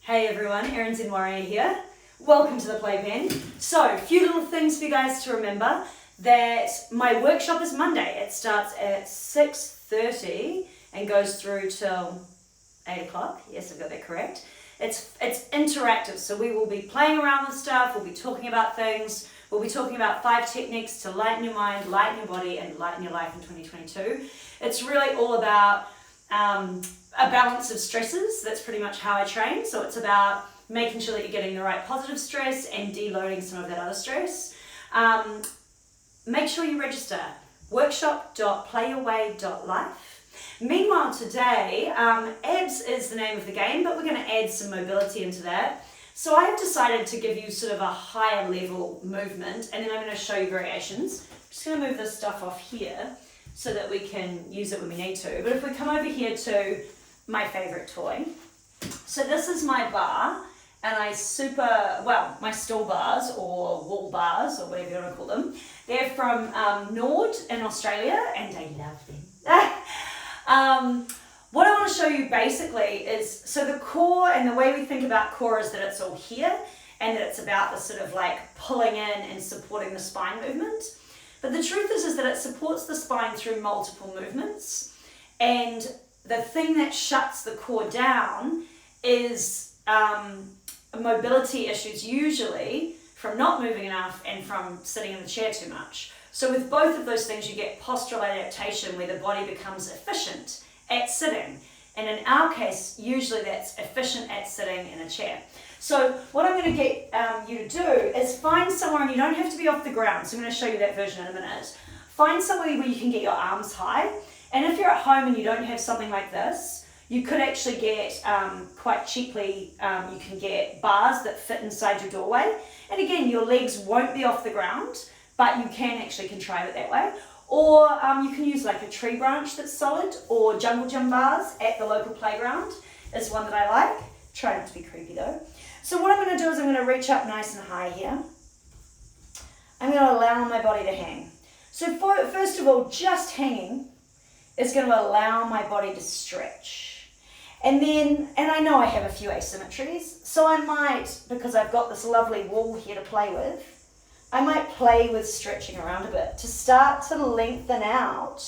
Hey everyone, Erin Zen Warrior here. Welcome to the Playpen. So, a few little things for you guys to remember. That my workshop is Monday. It starts at 6:30 and goes through till 8 o'clock. Yes, I've got that correct. It's interactive, so we will be playing around with stuff, we'll be talking about things, we'll be talking about 5 techniques to lighten your mind, lighten your body, and lighten your life in 2022. It's really all about a balance of stresses. That's pretty much how I train. So it's about making sure that you're getting the right positive stress and deloading some of that other stress. Make sure you register. Workshop.playyourway.life. Meanwhile today, abs is the name of the game, but we're going to add some mobility into that. So I have decided to give you sort of a higher level movement, and then I'm going to show you variations. I'm just going to move this stuff off here so that we can use it when we need to. But if we come over here to my favorite toy. So this is my bar, and my stool bars or wall bars or whatever you want to call them. They're from Nord in Australia, and I love them. What I want to show you basically is, so the core, and the way we think about core is that it's all here, and that it's about the sort of like pulling in and supporting the spine movement. But the truth is that it supports the spine through multiple movements, and the thing that shuts the core down is mobility issues, usually from not moving enough and from sitting in the chair too much. So with both of those things, you get postural adaptation where the body becomes efficient at sitting. And in our case, usually that's efficient at sitting in a chair. So what I'm going to get you to do is find somewhere, and you don't have to be off the ground, so I'm going to show you that version in a minute. Find somewhere where you can get your arms high. And if you're at home and you don't have something like this, you could actually get, quite cheaply, you can get bars that fit inside your doorway. And again, your legs won't be off the ground, but you can actually contrive it that way. Or you can use like a tree branch that's solid, or jungle gym bars at the local playground is one that I like. Try not to be creepy though. So what I'm going to do is I'm going to reach up nice and high here. I'm going to allow my body to hang. So first of all, just hanging is going to allow my body to stretch. And I know I have a few asymmetries, so I might, because I've got this lovely wall here to play with, I might play with stretching around a bit to start to lengthen out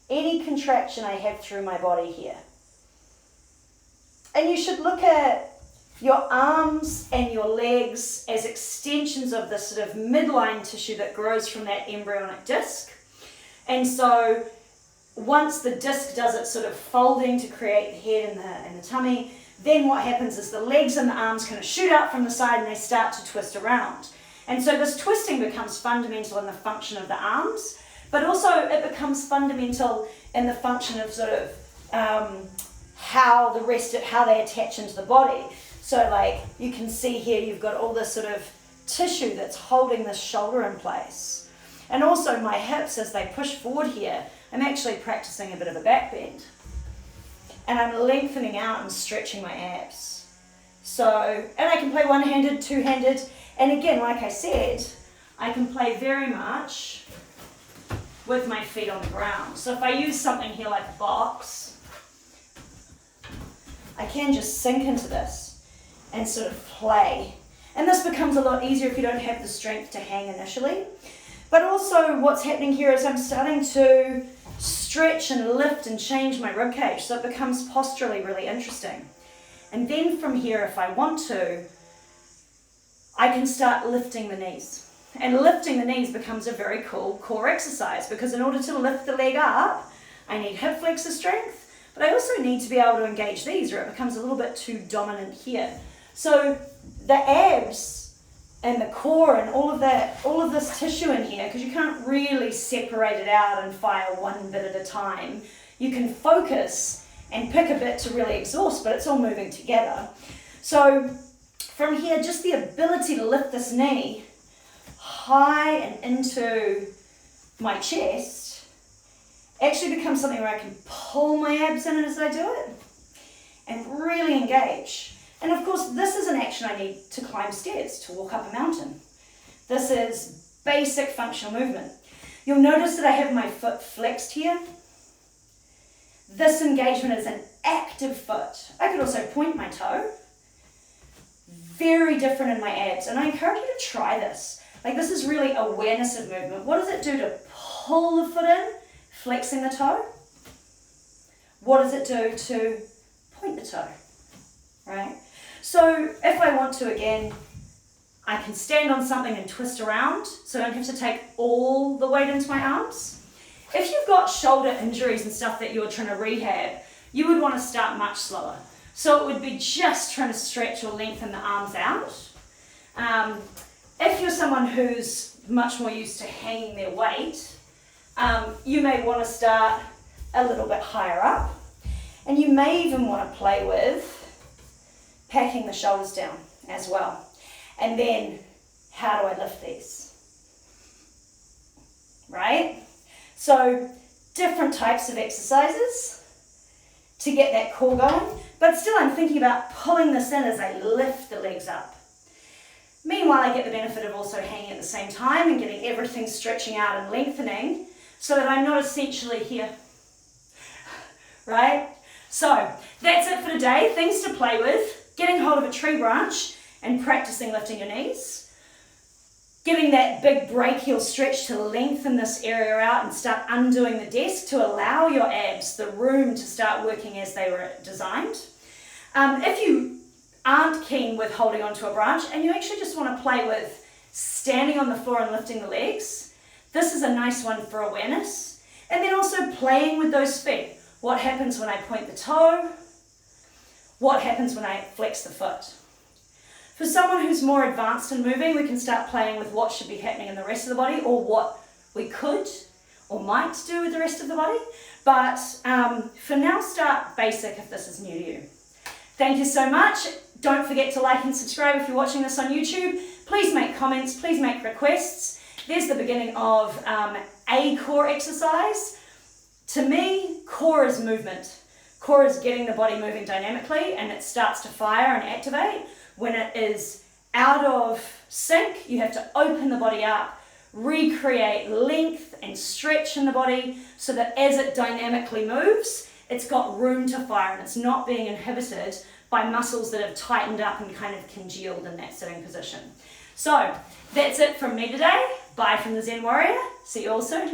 any contraction I have through my body here. And you should look at your arms and your legs as extensions of the sort of midline tissue that grows from that embryonic disc. And so once the disc does its sort of folding to create the head and the tummy, then what happens is the legs and the arms kind of shoot out from the side and they start to twist around. And so this twisting becomes fundamental in the function of the arms, but also it becomes fundamental in the function of sort of how they attach into the body. So like you can see here, you've got all this sort of tissue that's holding this shoulder in place. And also my hips, as they push forward here, I'm actually practicing a bit of a back bend. And I'm lengthening out and stretching my abs. So, and I can play one-handed, two-handed, and again, like I said, I can play very much with my feet on the ground. So if I use something here like a box, I can just sink into this and sort of play. And this becomes a lot easier if you don't have the strength to hang initially. But also what's happening here is I'm starting to stretch and lift and change my rib cage, so it becomes posturally really interesting. And then from here, if I want to, I can start lifting the knees. And lifting the knees becomes a very cool core exercise, because in order to lift the leg up, I need hip flexor strength, but I also need to be able to engage these, or it becomes a little bit too dominant here. So the abs and the core and all of this tissue in here, because you can't really separate it out and fire one bit at a time. You can focus and pick a bit to really exhaust, but it's all moving together. So from here, just the ability to lift this knee high and into my chest actually becomes something where I can pull my abs in as I do it and really engage. And of course, this is an action I need to climb stairs, to walk up a mountain. This is basic functional movement. You'll notice that I have my foot flexed here. This engagement is an active foot. I could also point my toe. very different in my abs. And I encourage you to try this. Like, this is really awareness of movement. What does it do to pull the foot in, flexing the toe? What does it do to point the toe, right? So if I want to, again, I can stand on something and twist around, so I don't have to take all the weight into my arms. If you've got shoulder injuries and stuff that you're trying to rehab, you would want to start much slower. So it would be just trying to stretch or lengthen the arms out. If you're someone who's much more used to hanging their weight, you may want to start a little bit higher up. And you may even want to play with packing the shoulders down as well. And then, how do I lift these? Right? So, different types of exercises to get that core going. But still, I'm thinking about pulling this in as I lift the legs up. Meanwhile, I get the benefit of also hanging at the same time and getting everything stretching out and lengthening so that I'm not essentially here. Right? So, that's it for today. Things to play with. Getting hold of a tree branch and practicing lifting your knees. Getting that big brachial stretch to lengthen this area out and start undoing the desk to allow your abs the room to start working as they were designed. If you aren't keen with holding onto a branch and you actually just want to play with standing on the floor and lifting the legs, this is a nice one for awareness. And then also playing with those feet. What happens when I point the toe? What happens when I flex the foot? For someone who's more advanced in moving, we can start playing with what should be happening in the rest of the body or what we could or might do with the rest of the body. But for now, start basic if this is new to you. Thank you so much. Don't forget to like and subscribe if you're watching this on YouTube. Please make comments, please make requests. There's the beginning of a core exercise. To me, core is movement. Core is getting the body moving dynamically and it starts to fire and activate. When it is out of sync, you have to open the body up, recreate length and stretch in the body so that as it dynamically moves, it's got room to fire and it's not being inhibited by muscles that have tightened up and kind of congealed in that sitting position. So that's it from me today. Bye from the Zen Warrior. See you all soon.